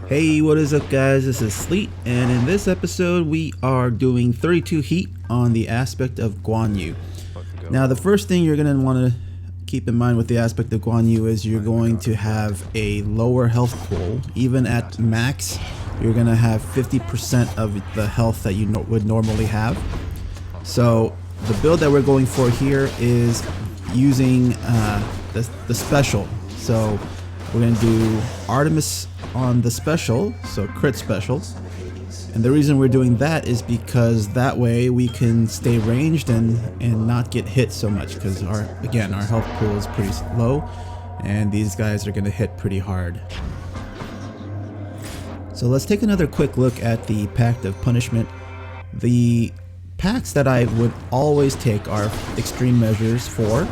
Hey, what is up guys? This is Sleet, and in this episode we are doing 32 heat on the Aspect of Guan Yu. Now the first thing you're going to want to keep in mind with the Aspect of Guan Yu is you're going to have a lower health pool. Even at max, you're going to have 50% of the health that you would normally have. So the build that we're going for here is using the special. So we're going to do Artemis on the special, so crit special. And the reason we're doing that is because that way we can stay ranged and not get hit so much, because our health pool is pretty low and these guys are going to hit pretty hard. So let's take another quick look at the Pact of Punishment. The packs that I would always take are Extreme Measures 4,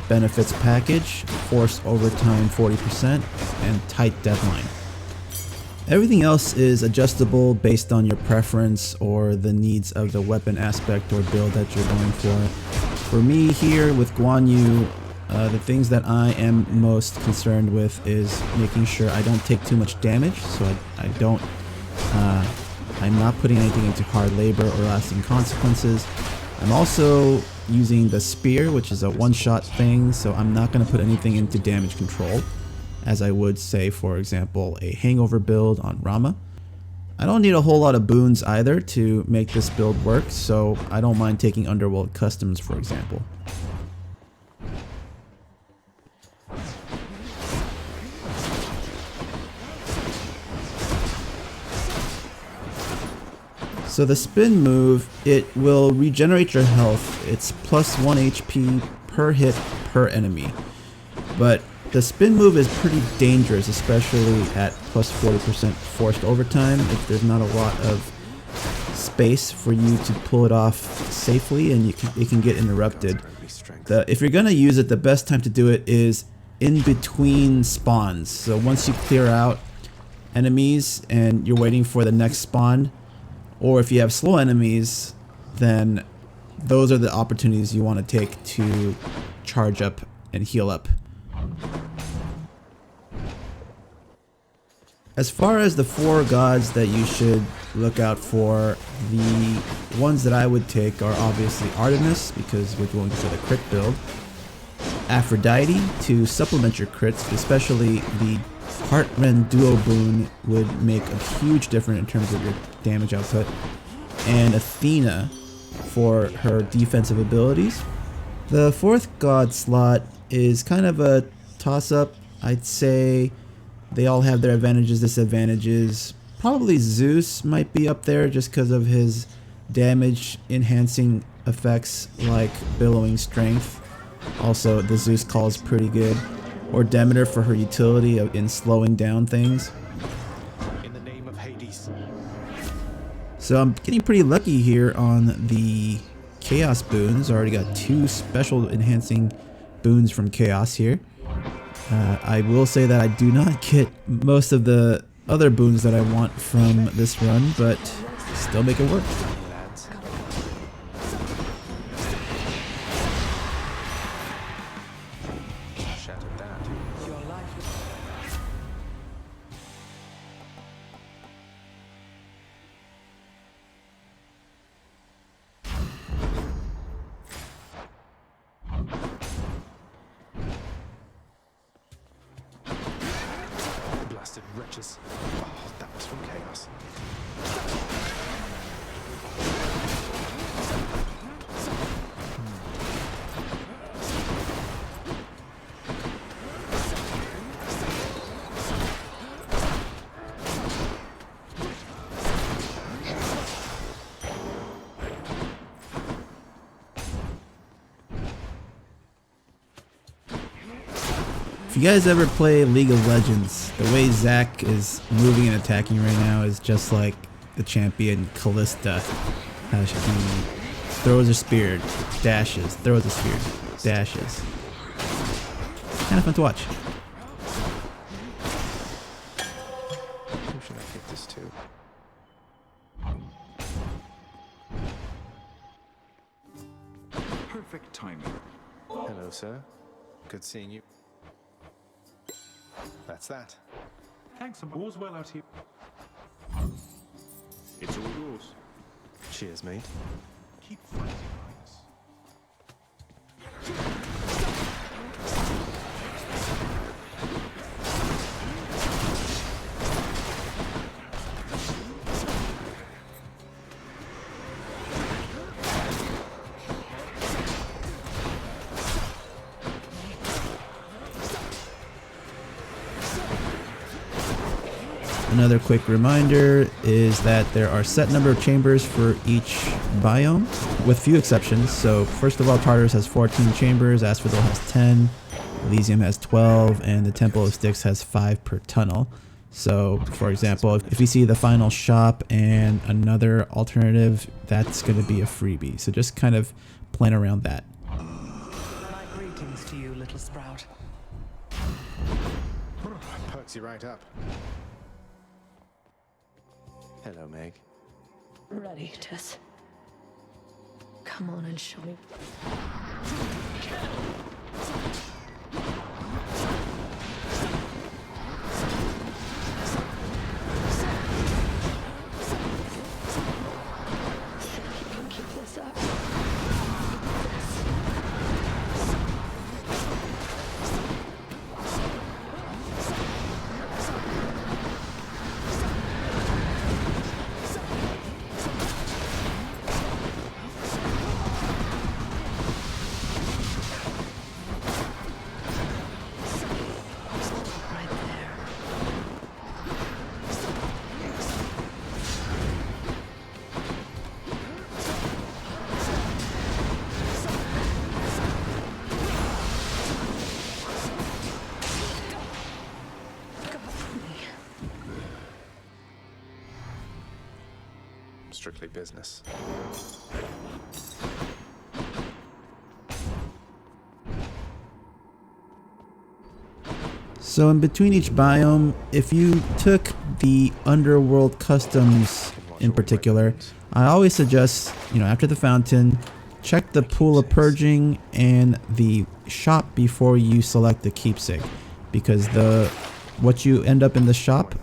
Benefits Package, Force Overtime 40%, and Tight Deadline. Everything else is adjustable based on your preference or the needs of the weapon aspect or build that you're going for. For me here with Guan Yu, the things that I am most concerned with is making sure I don't take too much damage, so I'm not putting anything into hard labor or lasting consequences. I'm also using the spear, which is a one-shot thing, so I'm not going to put anything into damage control, as I would say, for example, a hangover build on Rama. I don't need a whole lot of boons either to make this build work, so I don't mind taking Underworld Customs, for example. So the spin move, it will regenerate your health. It's plus 1 HP per hit per enemy. But the spin move is pretty dangerous, especially at plus 40% forced overtime, if there's not a lot of space for you to pull it off safely, and it can get interrupted. If you're going to use it, the best time to do it is in between spawns. So once you clear out enemies and you're waiting for the next spawn, or if you have slow enemies, then those are the opportunities you want to take to charge up and heal up. As far as the 4 gods that you should look out for, the ones that I would take are obviously Artemis, because we're going for the crit build, Aphrodite to supplement your crits, especially the Rend duo boon would make a huge difference in terms of your damage output, and Athena for her defensive abilities. The 4th god slot is kind of a toss-up. I'd say they all have their advantages, disadvantages. Probably Zeus might be up there just because of his damage enhancing effects like billowing strength. Also, the Zeus call is pretty good. Or Demeter for her utility in slowing down things. In the name of Hades. So I'm getting pretty lucky here on the Chaos boons. I already got 2 special enhancing boons from Chaos here. I will say that I do not get most of the other boons that I want from this run, but still make it work. Wretches. Oh, that was from Chaos. If you guys ever play League of Legends, the way Zac is moving and attacking right now is just like the champion Callista. How she throws a spear, dashes, throws a spear, dashes. Kind of fun to watch. Who should I give this to? Perfect timing. Hello, sir. Good seeing you. That's that. Thanks, all's well out here. It's all yours. Cheers, mate. Keep fighting, Linus. Another quick reminder is that there are set number of chambers for each biome, with few exceptions. So first of all, Tartarus has 14 chambers, Asphodel has 10, Elysium has 12, and the Temple of Styx has 5 per tunnel. So for example, if you see the final shop and another alternative, that's going to be a freebie. So just kind of plan around that. My greetings to you, little sprout. Perks you right up. Hello, Meg. Ready, Tess. Come on and show me. Think you can keep this up? Right there. Got me. Strictly business. So in between each biome, if you took the underworld customs in particular, I always suggest, after the fountain, check the pool of purging and the shop before you select the keepsake, because what you end up in the shop,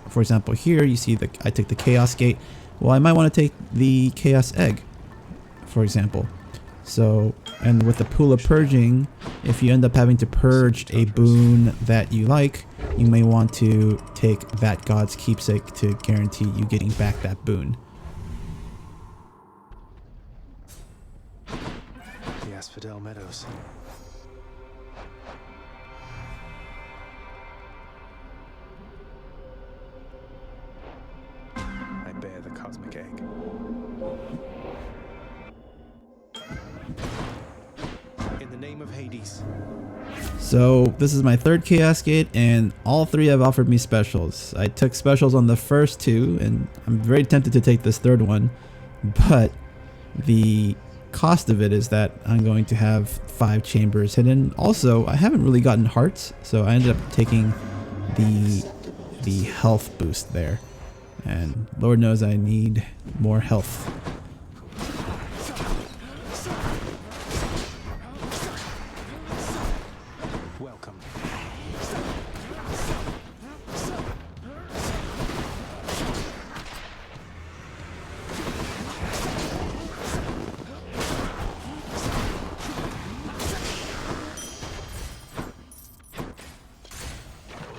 for example here you see I take the chaos gate. Well, I might want to take the chaos egg, for example. So, and with the pool of purging, if you end up having to purge a boon that you like, you may want to take that god's keepsake to guarantee you getting back that boon. The Asphodel Meadows. I bear the cosmic egg. In the name of Hades. So this is my third chaos gate, and all three have offered me specials. I took specials on the first two, and I'm very tempted to take this third one, but the cost of it is that I'm going to have 5 chambers hidden. Also, I haven't really gotten hearts, so I ended up taking the health boost there, and Lord knows I need more health. Welcome.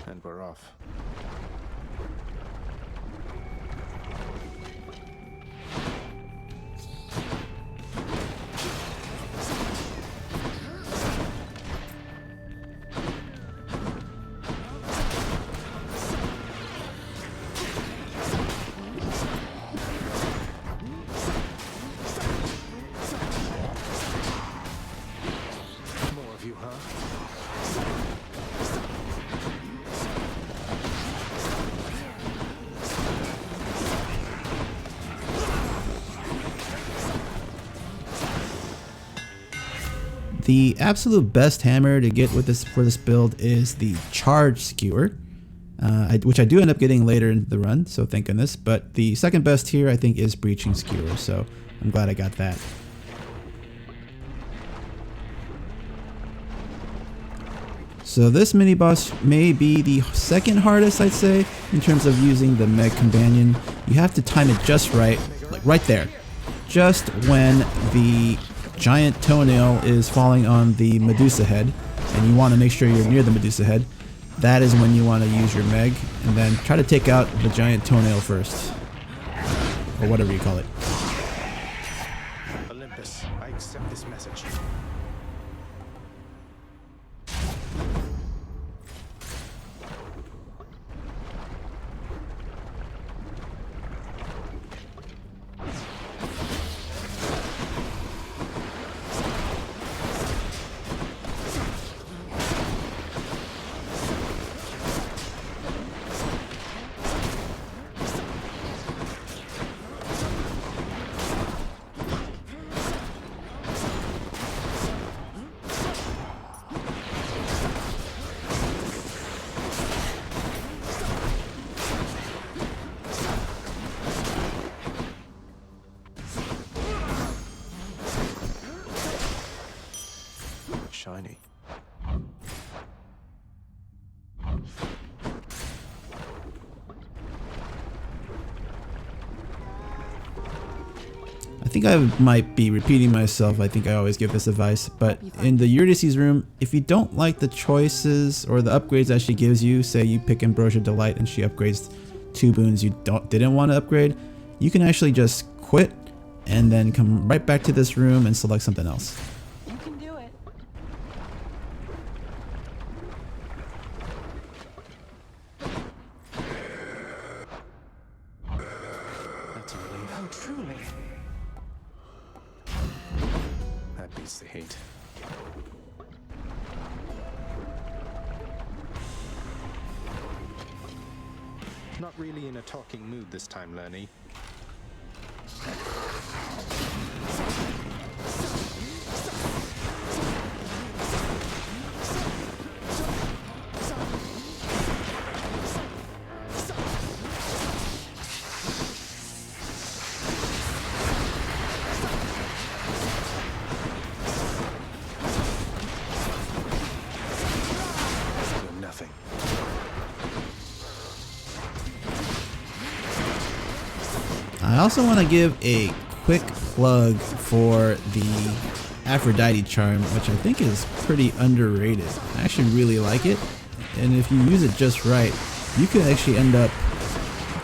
And we're off. More of you, huh? The absolute best hammer to get with this for this build is the Charge Skewer, which I do end up getting later in the run, so thank goodness. But the second best here, I think, is Breaching Skewer, so I'm glad I got that. So this mini boss may be the second hardest, I'd say, in terms of using the Meg Companion. You have to time it just right, like right there. Just when the giant toenail is falling on the Medusa head, and you want to make sure you're near the Medusa head, that is when you want to use your Meg, and then try to take out the giant toenail first. Or whatever you call it. Olympus, I accept this message. Shiny. I think I might be repeating myself. I think I always give this advice, but in the Eurydice's room, if you don't like the choices or the upgrades that she gives you, say you pick Ambrosia Delight and she upgrades 2 boons you didn't want to upgrade, you can actually just quit and then come right back to this room and select something else. You can do it. That's a relief. Oh, truly. That beats the heat. Not really in a talking mood this time, Lerny. Nothing. I also want to give a quick plug for the Aphrodite charm, which I think is pretty underrated. I actually really like it, and if you use it just right, you can actually end up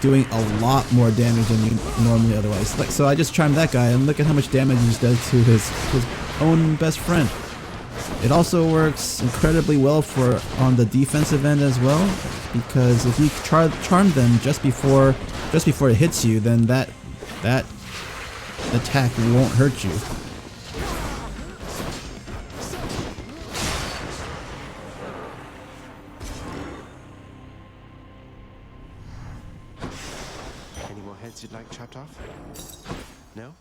doing a lot more damage than you normally otherwise. Like, so I just charmed that guy, and look at how much damage he does to his own best friend. It also works incredibly well for on the defensive end as well, because if you charm them just before it hits you, then that attack won't hurt you. Any more heads you'd like chopped off? No?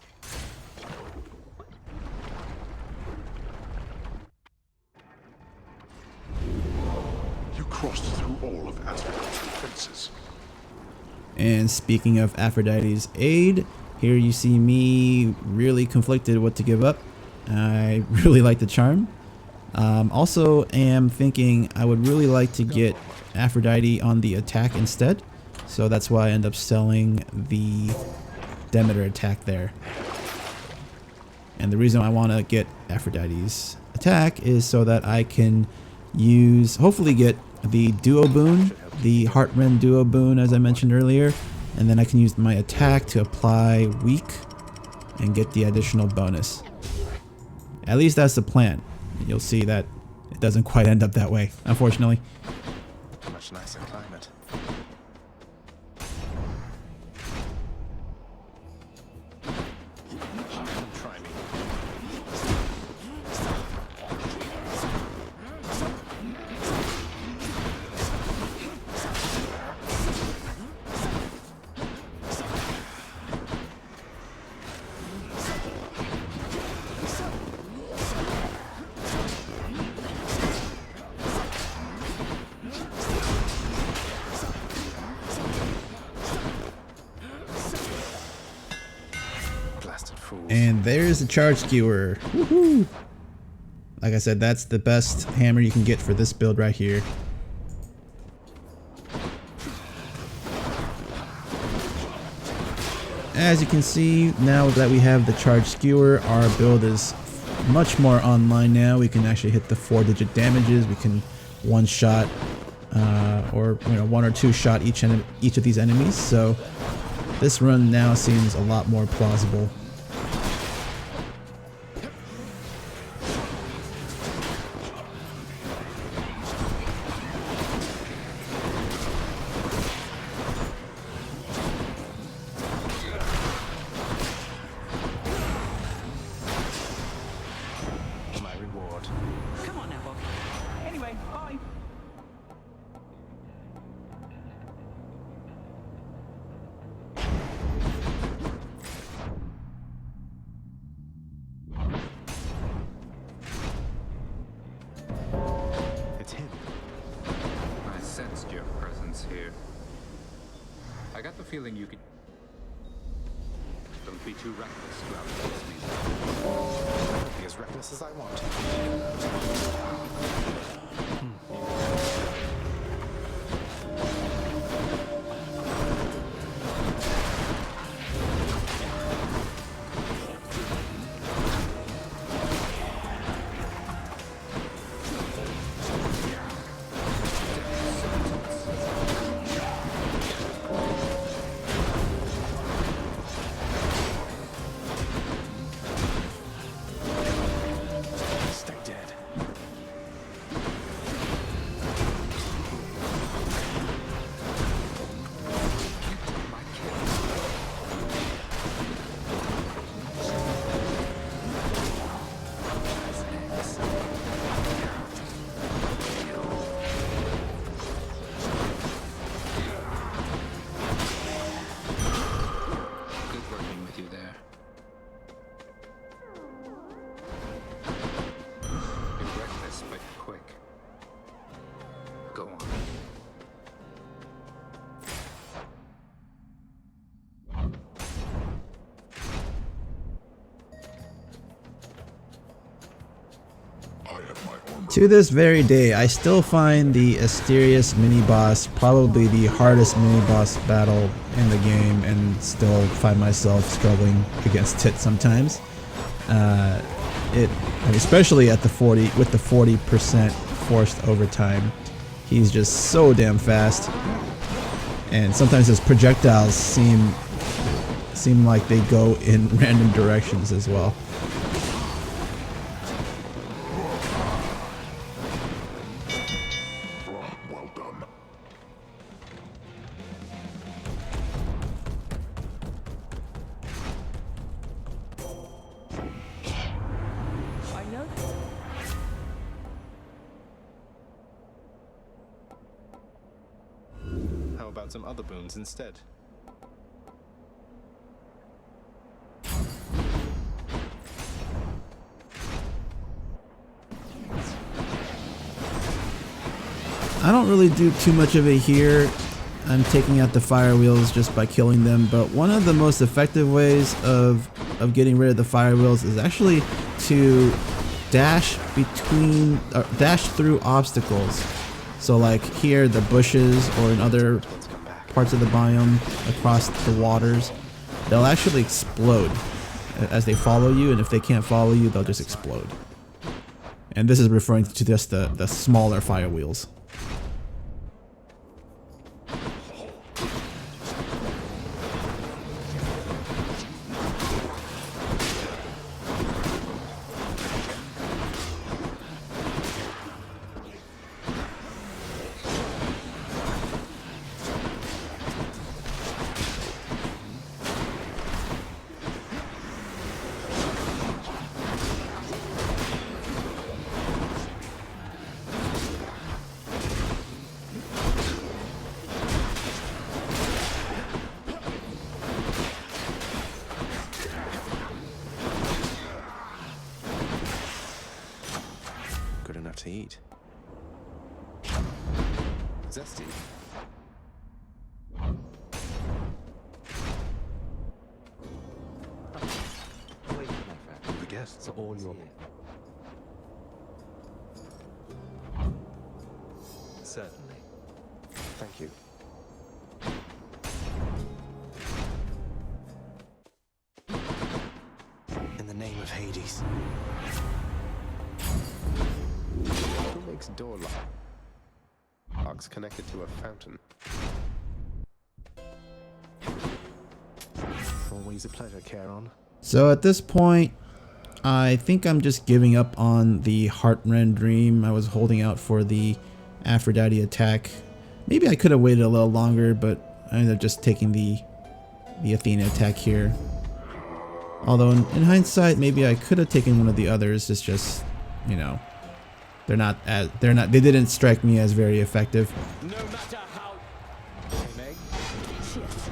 You crossed through all of Asphodel's defenses. And speaking of Aphrodite's aid, here you see me really conflicted what to give up. I really like the charm. Also am thinking I would really like to get Aphrodite on the attack instead. So that's why I end up selling the Demeter attack there. And the reason I want to get Aphrodite's attack is so that I can hopefully get the duo boon, the Rend duo boon as I mentioned earlier, and then I can use my attack to apply weak and get the additional bonus. At least that's the plan. You'll see that it doesn't quite end up that way, unfortunately. Much nicer climate. Try me. Blasted fools. And there's the charge skewer. Woohoo! Like I said, that's the best hammer you can get for this build right here. As you can see, now that we have the charged skewer, our build is much more online now. We can actually hit the 4-digit damages. We can one-shot or one or two shot each of these enemies. So this run now seems a lot more plausible. My reward. Come on now, Bob. Anyway, bye. It's him. I sensed your presence here. I got the feeling you could... Don't be too reckless to outpace me. Be as reckless as I want. Stay dead. Good working with you there. You're reckless but quick. Go on. I have my armor. To this very day, I still find the Asterius mini-boss probably the hardest mini-boss battle in the game, and still find myself struggling against it sometimes. Especially at the 40% forced overtime, he's just so damn fast, and sometimes his projectiles seem like they go in random directions as well. Well done. I know. How about some other boons instead? I don't really do too much of it here. I'm taking out the fire wheels just by killing them, but one of the most effective ways of getting rid of the fire wheels is actually to dash through obstacles. So like here, the bushes, or in other parts of the biome across the waters, they'll actually explode as they follow you, and if they can't follow you, they'll just explode. And this is referring to just the smaller fire wheels. Good enough to eat. Zesty. The guests are all your... Certainly. Thank you. In the name of Hades. Who makes door locks connected to a fountain? Always a pleasure, Charon. So at this point, I think I'm just giving up on the Rend dream. I was holding out for the Aphrodite attack. Maybe I could have waited a little longer, but I ended up just taking the Athena attack here. Although in hindsight, maybe I could have taken one of the others. It's just, you know, they didn't strike me as very effective. No matter how. Hey, Meg. Yes.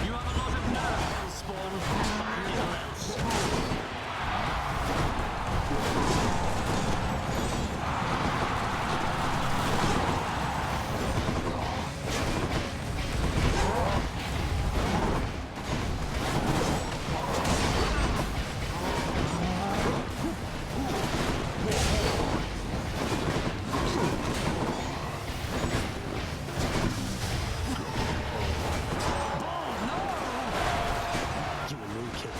You have a lot of nerve, Spawn. Little else. You and me, kid.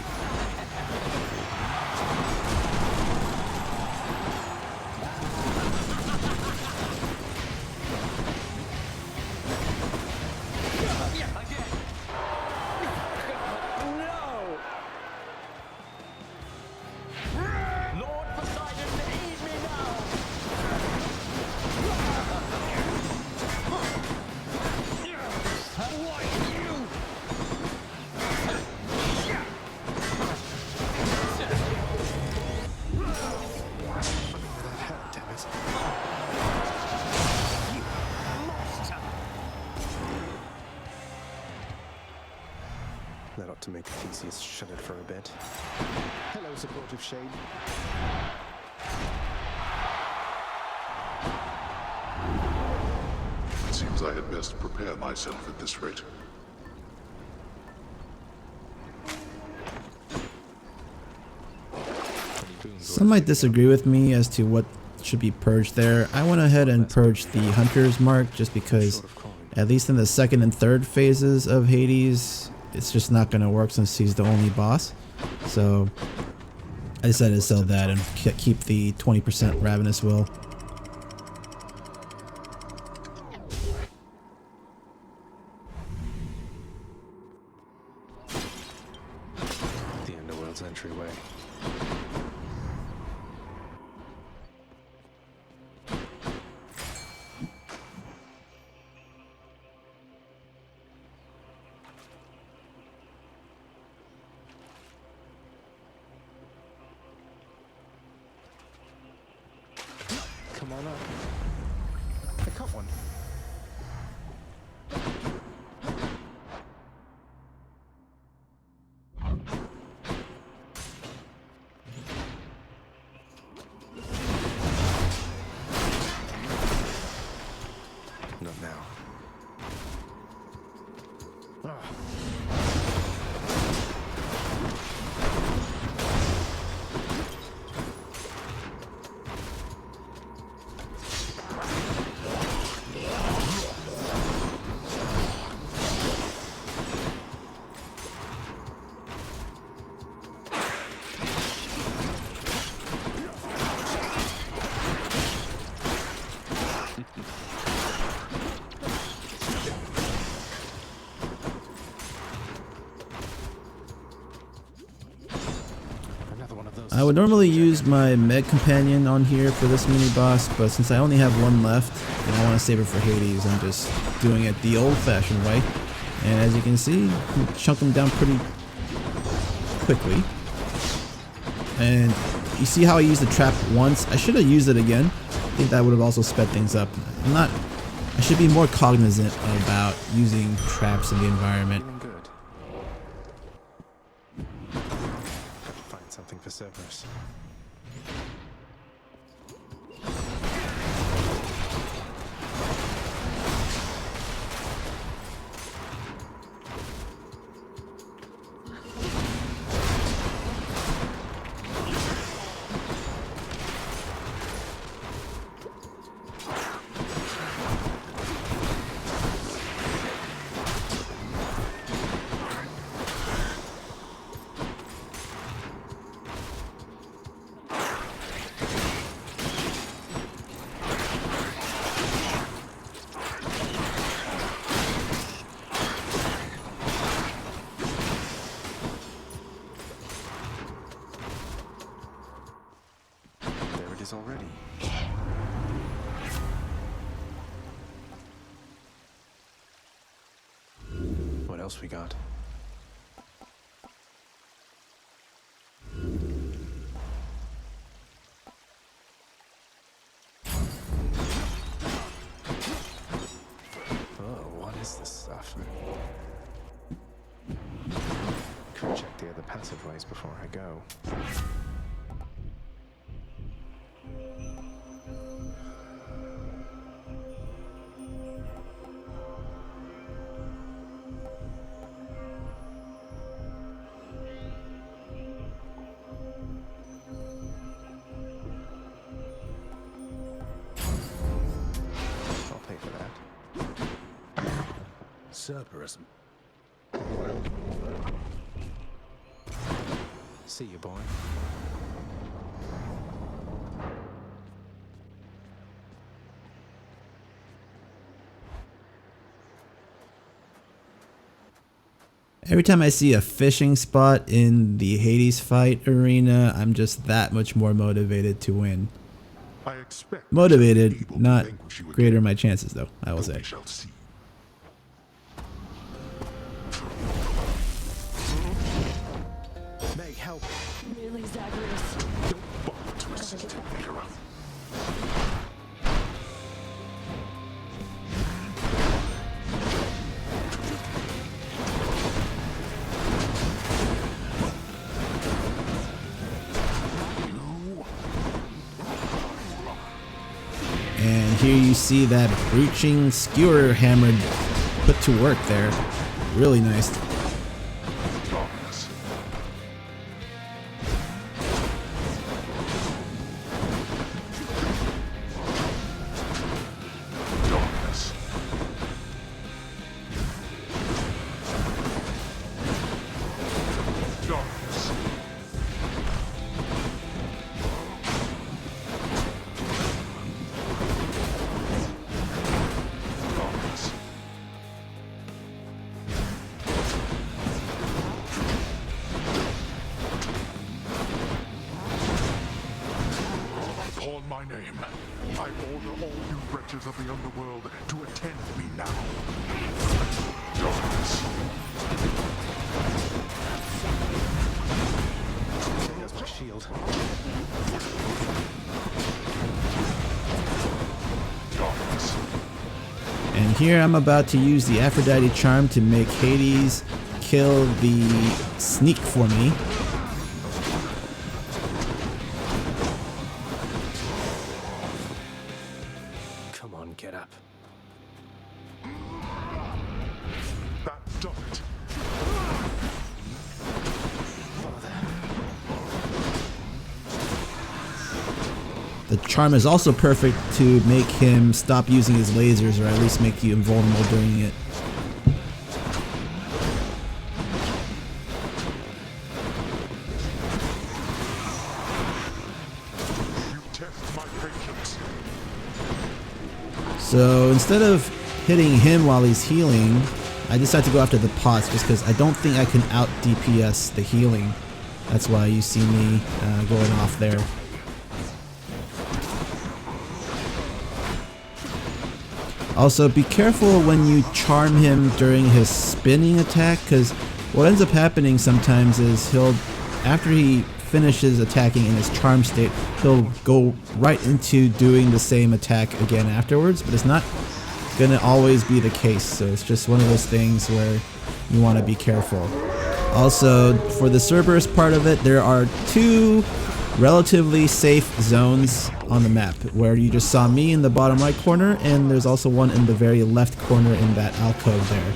Lord Poseidon, aid me now! Why you? That hurt, damn it. You monster! That ought to make Theseus shut it for a bit. Hello, supportive shade. It seems I had best prepare myself at this rate. Some might disagree with me as to what should be purged there. I went ahead and purged the Hunter's Mark just because, at least in the second and third phases of Hades, it's just not going to work since he's the only boss. So I decided to sell that and keep the 20% Ravenous Will. The Underworld's entryway. Come on up. I caught one. Not now. I would normally use my Meg Companion on here for this mini boss, but since I only have one left and I want to save it for Hades, I'm just doing it the old-fashioned way. And as you can see, you can chunk them down pretty quickly. And you see how I used the trap once? I should have used it again. I think that would have also sped things up. I should be more cognizant about using traps in the environment. Feeling good. Gotta find something for Cerberus. already. What else we got? Oh, what is this stuff? Could check the other passageways before I go. I'll pay for that. Cerberus. See you, boy. Every time I see a fishing spot in the Hades fight arena, I'm just that much more motivated to win. I expect Motivated, able to not vanquish you greater again, my chances though, I will but say. we shall see. Meg, help! Really, Zagreus? Don't bother to assist, Mira. And here you see that breaching skewer hammer put to work there. Really nice. Darkness. Darkness. Darkness. Darkness. Upon my name, I order all you wretches of the underworld to attend me now. Darkness. There's my shield. Darkness. And here I'm about to use the Aphrodite charm to make Hades kill the sneak for me. Come on, get up. That does it. The charm is also perfect to make him stop using his lasers, or at least make you invulnerable during it. You test my patience. So instead of hitting him while he's healing, I decided to go after the pots just because I don't think I can out DPS the healing. That's why you see me going off there. Also, be careful when you charm him during his spinning attack, because what ends up happening sometimes is after he finishes attacking in his charm state, he'll go right into doing the same attack again afterwards, but it's not gonna always be the case, so it's just one of those things where you want to be careful. Also, for the Cerberus part of it, there are two relatively safe zones on the map, where you just saw me in the bottom right corner, and there's also one in the very left corner in that alcove there.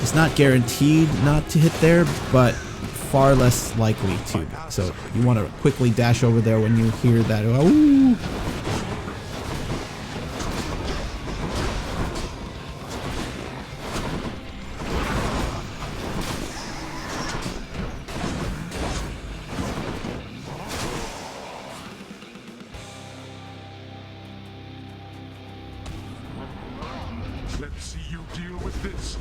It's not guaranteed not to hit there, but far less likely to. So you want to quickly dash over there when you hear that. Ooh. Let's see you deal with this.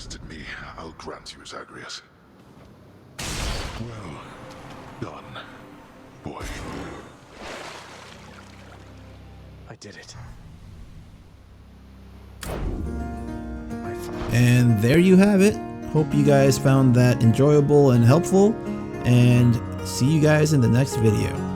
tested me, I'll grant you, Zagreus. Well done, boy. I did it. And there you have it. Hope you guys found that enjoyable and helpful, and see you guys in the next video.